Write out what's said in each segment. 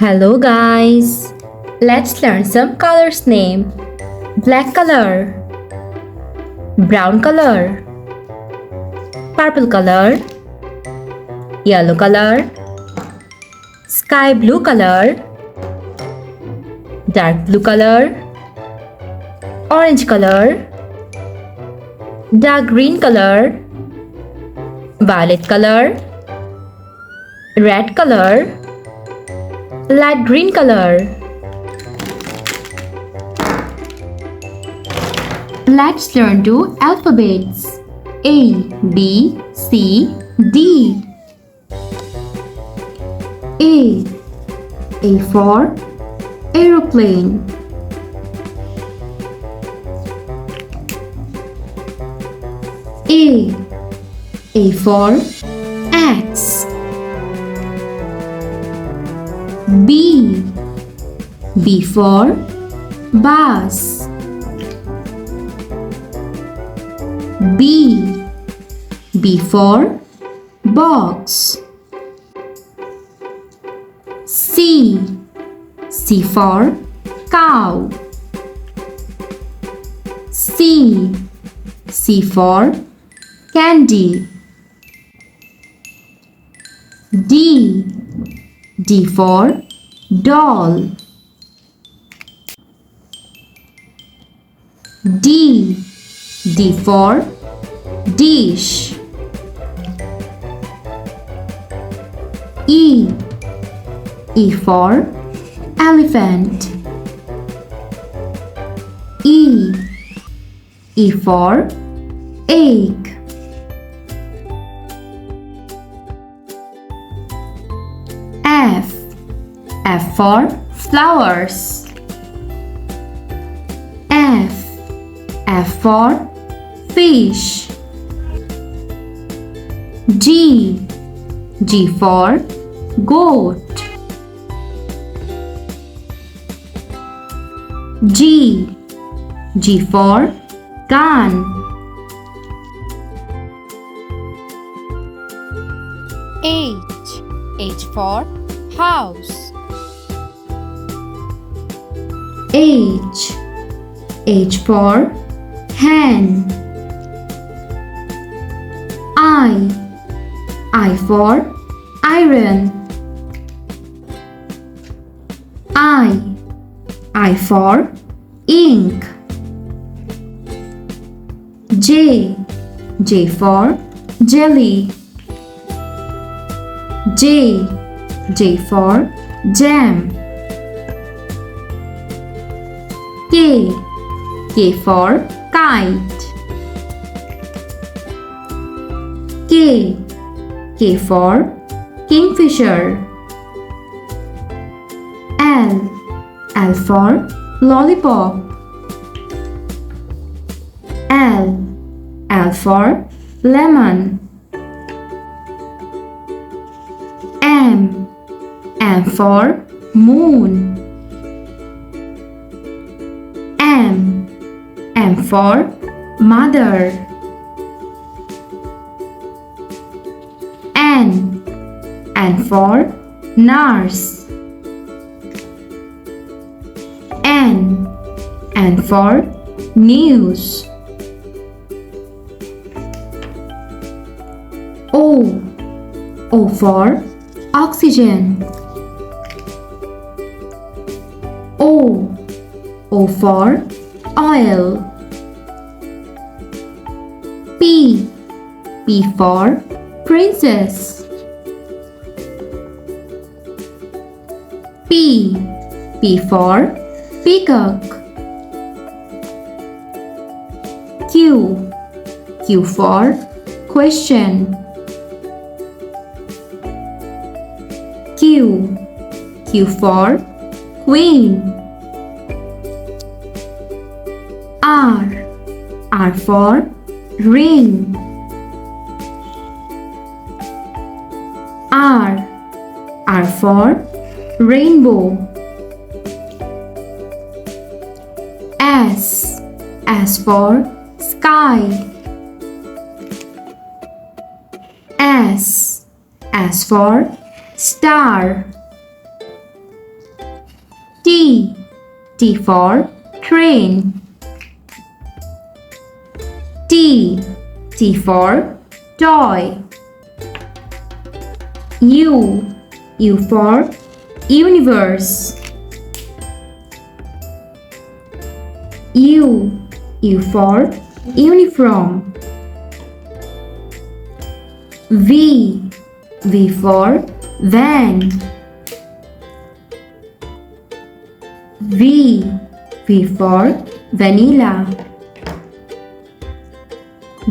Hello guys! Let's learn some colors name. Black color, brown color, purple color, yellow color, sky blue color, dark blue color, orange color, dark green color, violet color, red color, light green color. Let's learn to alphabets. A, B, C, D. A for aeroplane. A for X. B for bus. B for box. C for cow. C for candy. D for doll. D for dish. E for elephant. E for egg. F for flowers. F for fish. G for goat. G for gun. H for house. H for hen. I for iron. I for ink. J for jelly. J for jam. K for kite. K for kingfisher. L for lollipop. L for lemon. M for moon. M for mother. N for nurse. N for news. O for oxygen. O for oil. P for princess. P for peacock. Q for question. Q for queen. R for ring. R for rainbow. S for sky. S for star. T. T for train. T. T for toy. U. U for universe. U. U for uniform. V. V for van. V. V for vanilla.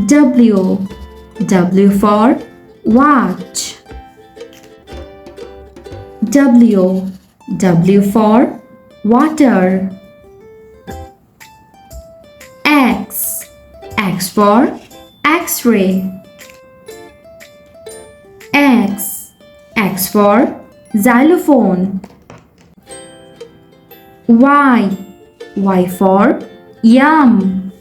W. W for watch. W. W for water. X. X for X-ray. X. X for xylophone. Y. Y for yum.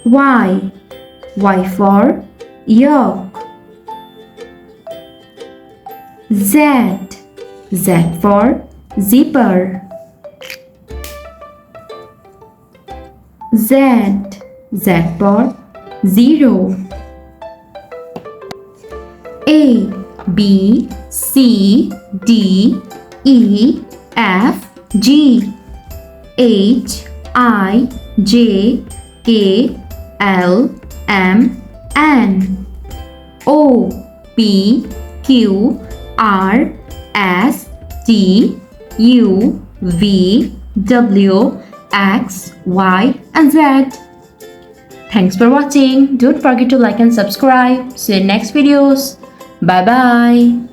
Y. Y for yolk. Z. Z for zipper. Z. Z for zero. A. B. C. D. E. F. G. H. I. J. K. L. M. N. O. P. Q. R. S. T. U. V. W. X. Y. and Z. Thanks for watching. Don't forget to like and subscribe. See you in next videos. Bye bye.